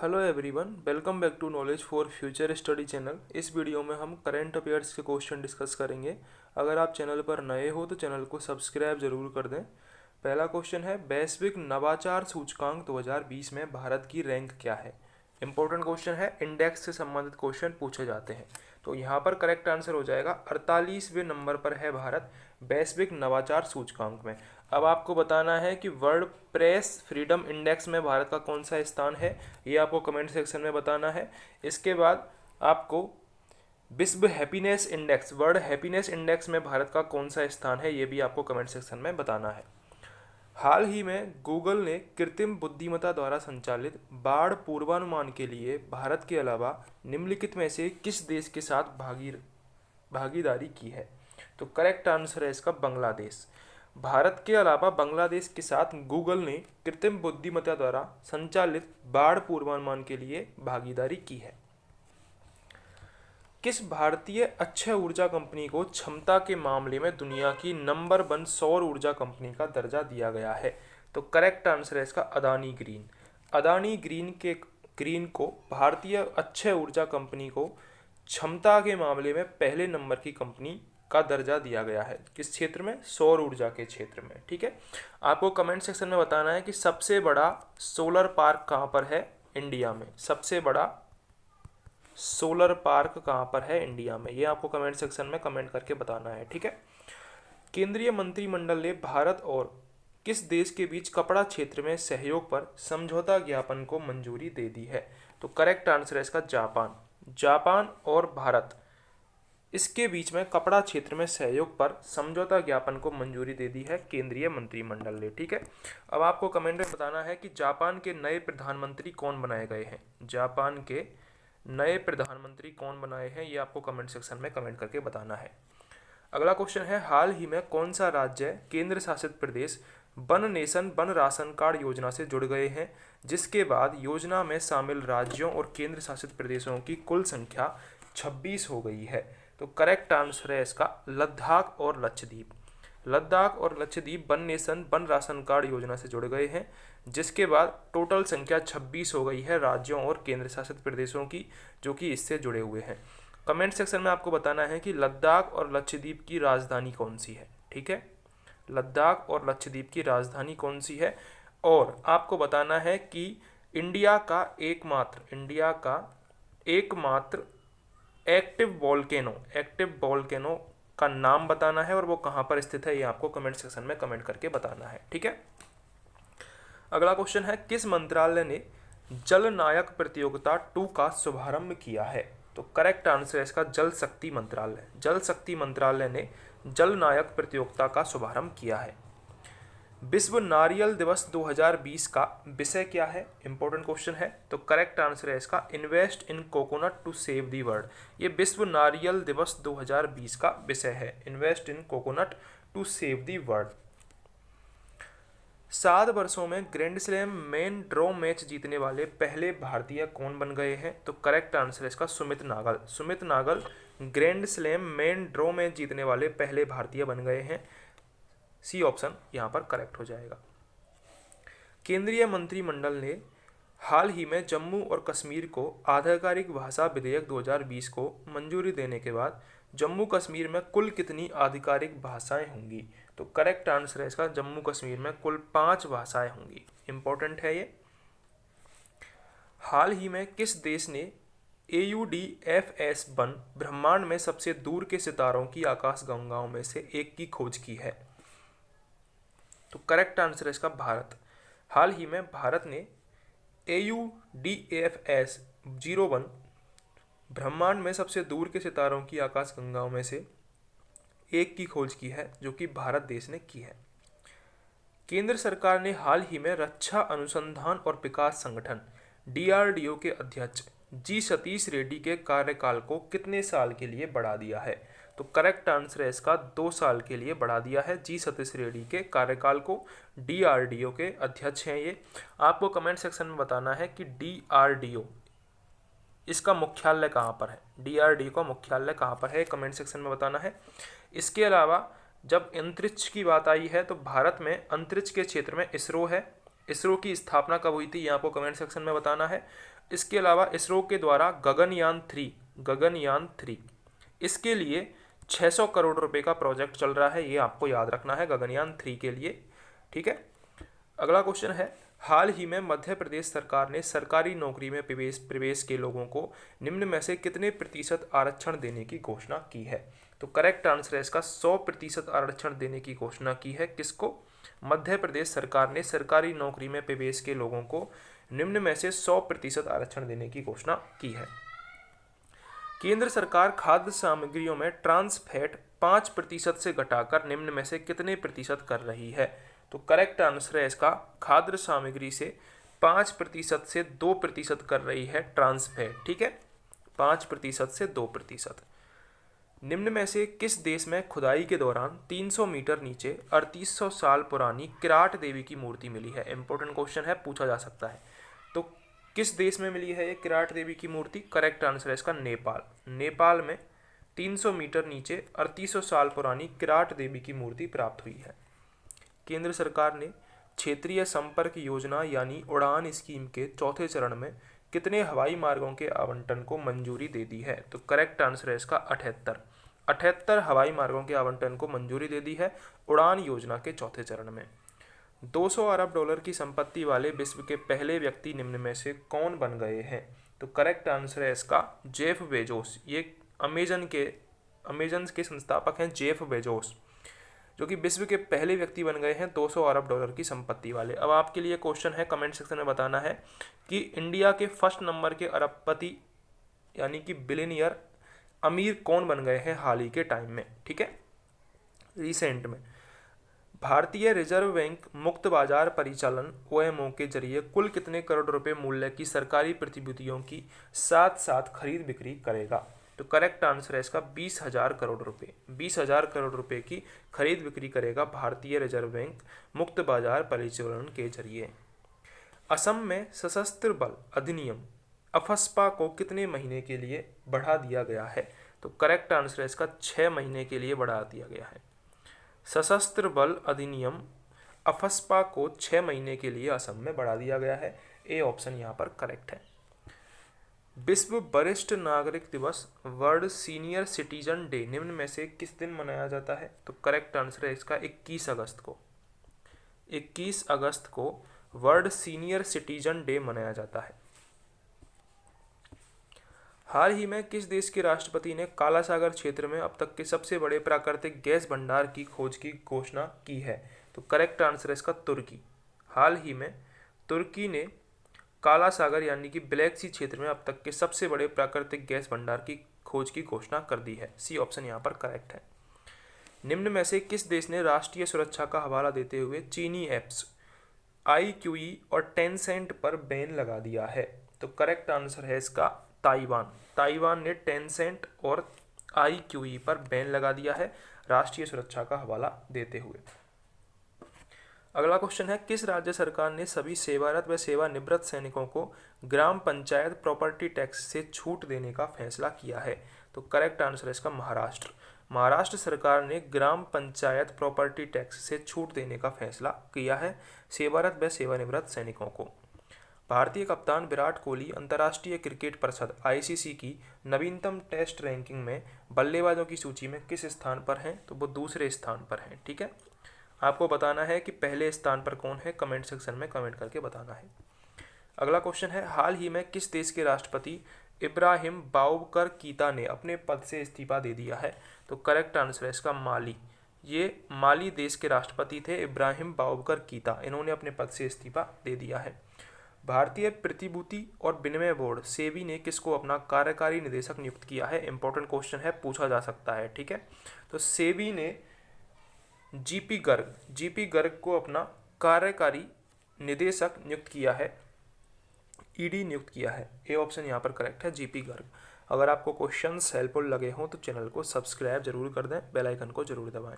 Hello everyone, welcome back to knowledge for future study channel. इस video में हम current affairs के question discuss करेंगे। अगर आप चैनल पर नए हो तो चैनल को सब्सक्राइब जरूर कर दें। पहला क्वेश्चन है, वैश्विक नवाचार सूचकांक 2020 में भारत की रैंक क्या है। इंपॉर्टेंट क्वेश्चन है, इंडेक्स से संबंधित क्वेश्चन पूछे जाते हैं। तो यहाँ पर करेक्ट आंसर हो जाएगा 48वें नंबर पर है भारत वैश्विक नवाचार सूचकांक में। अब आपको बताना है कि वर्ल्ड प्रेस फ्रीडम इंडेक्स में भारत का कौन सा स्थान है, ये आपको कमेंट सेक्शन में बताना है। इसके बाद आपको विश्व happiness index, world happiness index में भारत का कौन सा स्थान है, ये भी आपको कमेंट सेक्शन में बताना है। हाल ही में गूगल ने कृत्रिम बुद्धिमत्ता द्वारा संचालित बाढ़ पूर्वानुमान के लिए भारत के अलावा निम्नलिखित में से किस देश के साथ भागीदारी की है। तो करेक्ट आंसर है इसका बांग्लादेश। भारत के अलावा बांग्लादेश के साथ गूगल ने कृत्रिम बुद्धिमत्ता द्वारा संचालित बाढ़ पूर्वानुमान के लिए भागीदारी की है। किस भारतीय अक्षय ऊर्जा कंपनी को क्षमता के मामले में दुनिया की नंबर 1 सौर ऊर्जा कंपनी का दर्जा दिया गया है। तो करेक्ट आंसर है इसका अदानी ग्रीन। अदानी ग्रीन को भारतीय अक्षय ऊर्जा कंपनी को क्षमता के मामले में पहले नंबर की कंपनी का दर्जा दिया गया है। किस क्षेत्र में? सौर ऊर्जा के क्षेत्र में। ठीक है, आपको कमेंट सेक्शन में बताना है कि सबसे बड़ा सोलर पार्क कहाँ पर है इंडिया में। सबसे बड़ा सोलर पार्क कहाँ पर है इंडिया में, ये आपको कमेंट सेक्शन में कमेंट करके बताना है। ठीक है, केंद्रीय मंत्रिमंडल ने भारत और किस देश के बीच कपड़ा क्षेत्र में सहयोग पर समझौता ज्ञापन को मंजूरी दे दी है। तो करेक्ट आंसर है इसका जापान। जापान और भारत इसके बीच में कपड़ा क्षेत्र में सहयोग पर समझौता ज्ञापन को मंजूरी दे दी है केंद्रीय मंत्रिमंडल ने। ठीक है, अब आपको कमेंट में बताना है कि जापान के नए प्रधानमंत्री कौन बनाए गए हैं। जापान के नए प्रधानमंत्री कौन बनाए हैं, ये आपको कमेंट सेक्शन में कमेंट करके बताना है। अगला क्वेश्चन है, हाल ही में कौन सा राज्य केंद्र शासित प्रदेश one nation one ration card योजना से जुड़ गए हैं, जिसके बाद योजना में शामिल राज्यों और केंद्र शासित प्रदेशों की कुल संख्या 26 हो गई है। तो करेक्ट आंसर है इसका लद्दाख और लक्षद्वीप। लद्दाख और Lakshadweep one nation one ration card योजना से जुड़ गए हैं, जिसके बाद टोटल संख्या 26 हो गई है राज्यों और केंद्र शासित प्रदेशों की, जो कि इससे जुड़े हुए हैं। कमेंट सेक्शन में आपको बताना है कि लद्दाख और लक्षद्वीप की राजधानी कौन सी है। ठीक है, लद्दाख और लक्षद्वीप की राजधानी कौन सी है, और आपको बताना है कि इंडिया का एकमात्र एक्टिव वोल्केनो का नाम बताना है और वो कहाँ पर स्थित है, ये आपको कमेंट सेक्शन में कमेंट करके बताना है। ठीक है, अगला क्वेश्चन है, किस मंत्रालय ने जल नायक प्रतियोगिता 2 का शुभारंभ किया है। तो करेक्ट आंसर है इसका जल शक्ति मंत्रालय। जल शक्ति मंत्रालय ने जल नायक प्रतियोगिता का शुभारंभ किया है। विश्व नारियल दिवस 2020 का विषय क्या है? इंपॉर्टेंट क्वेश्चन है। तो करेक्ट आंसर है इसका invest in coconut to save the world. ये विश्व नारियल दिवस 2020 का विषय है, invest in coconut to save the world. 7 वर्षों में grand slam main draw match जीतने वाले पहले भारतीय कौन बन गए हैं? तो करेक्ट आंसर है इसका Sumit Nagal. Sumit Nagal grand slam main draw match जीतने वाले पहले भारतीय बन गए हैं। सी ऑप्शन यहाँ पर करेक्ट हो जाएगा। केंद्रीय मंत्रिमंडल ने हाल ही में जम्मू और कश्मीर को आधिकारिक भाषा विधेयक 2020 को मंजूरी देने के बाद जम्मू कश्मीर में कुल कितनी आधिकारिक भाषाएं होंगी? तो करेक्ट आंसर है इसका जम्मू कश्मीर में कुल 5 भाषाएं होंगी। इंपॉर्टेंट है ये। हाल ही में किस देश ने AUDFS-1 ब्रह्मांड में सबसे दूर के सितारों की आकाशगंगाओं में से एक की खोज की है? तो करेक्ट आंसर है इसका भारत। हाल ही में भारत ने AUDFS-01 ब्रह्मांड में सबसे दूर के सितारों की आकाशगंगाओं में से एक की खोज की है, जो कि भारत देश ने की है। केंद्र सरकार ने हाल ही में रक्षा अनुसंधान और विकास संगठन DRDO के अध्यक्ष जी सतीश रेड्डी के कार्यकाल को कितने साल के लिए बढ़ा दिया है? तो करेक्ट आंसर है इसका 2 साल के लिए बढ़ा दिया है जी सतीश रेड्डी के कार्यकाल को। DRDO के अध्यक्ष हैं ये। आपको कमेंट सेक्शन में बताना है कि DRDO इसका मुख्यालय कहाँ पर है। DRDO का मुख्यालय कहाँ पर है, कमेंट सेक्शन में बताना है। इसके अलावा जब अंतरिक्ष की बात आई है तो भारत में अंतरिक्ष के क्षेत्र में इसरो है, इसरो की स्थापना कब हुई थी, ये आपको कमेंट सेक्शन में बताना है। इसके अलावा इसरो के द्वारा गगनयान 3 इसके लिए 600 करोड़ रुपए का प्रोजेक्ट चल रहा है, ये आपको याद रखना है गगनयान 3 के लिए। ठीक है, अगला क्वेश्चन है, हाल ही में मध्य प्रदेश सरकार ने सरकारी नौकरी में प्रवेश के लोगों को निम्न में से कितने प्रतिशत आरक्षण देने की घोषणा की है। तो करेक्ट आंसर है इसका 100% आरक्षण देने की घोषणा की है। किसको? मध्य प्रदेश सरकार ने सरकारी नौकरी में प्रवेश के लोगों को निम्न में से 100% आरक्षण देने की घोषणा की है। केंद्र सरकार खाद्य सामग्रियों में ट्रांस फैट 5% से घटाकर निम्न में से कितने प्रतिशत कर रही है। तो करेक्ट आंसर है इसका खाद्य सामग्री से 5% से 2% कर रही है ट्रांस फैट। ठीक है, 5% से 2%। निम्न में से किस देश में खुदाई के दौरान 300 मीटर नीचे 3800 साल पुरानी किराट देवी की मूर्ति मिली है। इंपॉर्टेंट क्वेश्चन है, पूछा जा सकता है। तो किस देश में मिली है ये किराट देवी की मूर्ति? करेक्ट आंसर है इसका नेपाल। नेपाल में 300 मीटर नीचे 3800 साल पुरानी किराट देवी की मूर्ति प्राप्त हुई है। केंद्र सरकार ने क्षेत्रीय संपर्क योजना यानी उड़ान स्कीम के चौथे चरण में कितने हवाई मार्गों के आवंटन को मंजूरी दे दी है। तो करेक्ट आंसर है इसका 78 हवाई मार्गों के आवंटन को मंजूरी दे दी है उड़ान योजना के चौथे चरण में। 200 अरब डॉलर की संपत्ति वाले विश्व के पहले व्यक्ति निम्न में से कौन बन गए हैं। तो करेक्ट आंसर है इसका जेफ बेजोस। ये अमेजन के संस्थापक हैं जेफ बेजोस, जो कि विश्व के पहले व्यक्ति बन गए हैं 200 अरब डॉलर की संपत्ति वाले। अब आपके लिए क्वेश्चन है, कमेंट सेक्शन में बताना है कि इंडिया के फर्स्ट नंबर के अरबपति यानी कि बिलियनियर अमीर कौन बन गए हैं हाल ही के टाइम में। ठीक है, रिसेंट में। भारतीय रिजर्व बैंक मुक्त बाजार परिचालन OMO के जरिए कुल कितने करोड़ रुपए मूल्य की सरकारी प्रतिभूतियों की साथ साथ खरीद बिक्री करेगा। तो करेक्ट आंसर है इसका 20,000 करोड़ रुपए। 20,000 करोड़ रुपए की खरीद बिक्री करेगा भारतीय रिजर्व बैंक मुक्त बाजार परिचालन के जरिए। असम में सशस्त्र बल अधिनियम अफस्पा को कितने महीने के लिए बढ़ा दिया गया है। तो करेक्ट आंसर है इसका 6 महीने के लिए बढ़ा दिया गया है। सशस्त्र बल अधिनियम अफस्पा को 6 महीने के लिए असम में बढ़ा दिया गया है। ए ऑप्शन यहाँ पर करेक्ट है। विश्व वरिष्ठ नागरिक दिवस वर्ल्ड सीनियर सिटीजन डे निम्न में से किस दिन मनाया जाता है। तो करेक्ट आंसर है इसका 21 अगस्त को। 21 अगस्त को वर्ल्ड सीनियर सिटीजन डे मनाया जाता है। हाल ही में किस देश के राष्ट्रपति ने काला सागर क्षेत्र में अब तक के सबसे बड़े प्राकृतिक गैस भंडार की खोज की घोषणा की है। तो करेक्ट आंसर है इसका तुर्की। हाल ही में तुर्की ने काला सागर यानी कि ब्लैक सी क्षेत्र में अब तक के सबसे बड़े प्राकृतिक गैस भंडार की खोज की घोषणा कर दी है। सी ऑप्शन यहाँ पर करेक्ट है। निम्न में से किस देश ने राष्ट्रीय सुरक्षा का हवाला देते हुए चीनी ऐप्स IQE और टेंसेंट पर बैन लगा दिया है। तो करेक्ट आंसर है इसका ताइवान ने टेंसेंट और IQE पर बैन लगा दिया है राष्ट्रीय सुरक्षा का हवाला देते हुए। अगला क्वेश्चन है, किस राज्य सरकार ने सभी सेवारत व सेवानिवृत्त सैनिकों को ग्राम पंचायत प्रॉपर्टी टैक्स से छूट देने का फैसला किया है। तो करेक्ट आंसर है इसका महाराष्ट्र सरकार ने ग्राम पंचायत प्रॉपर्टी टैक्स से छूट देने का फैसला किया है सेवारत व सेवानिवृत्त सैनिकों को। भारतीय कप्तान विराट कोहली अंतर्राष्ट्रीय क्रिकेट परिषद ICC की नवीनतम टेस्ट रैंकिंग में बल्लेबाजों की सूची में किस स्थान पर हैं। तो वो दूसरे स्थान पर हैं। ठीक है, आपको बताना है कि पहले स्थान पर कौन है, कमेंट सेक्शन में कमेंट करके बताना है। अगला क्वेश्चन है, हाल ही में किस देश के राष्ट्रपति इब्राहिम बाउबकर कीता ने अपने पद से इस्तीफा दे दिया है। तो करेक्ट आंसर है इसका माली। ये माली देश के राष्ट्रपति थे इब्राहिम बाउबकर कीता, इन्होंने अपने पद से इस्तीफा दे दिया है। भारतीय प्रतिभूति और विनिमय बोर्ड सेबी ने किसको अपना कार्यकारी निदेशक नियुक्त किया है। इंपॉर्टेंट क्वेश्चन है, पूछा जा सकता है। ठीक है, तो सेबी ने जीपी गर्ग को अपना कार्यकारी निदेशक नियुक्त किया है, ED नियुक्त किया है। ए ऑप्शन यहाँ पर करेक्ट है, जीपी गर्ग। अगर आपको क्वेश्चंस हेल्पफुल लगे हों तो चैनल को सब्सक्राइब जरूर कर दें, बेल आइकन को जरूर दबाएं।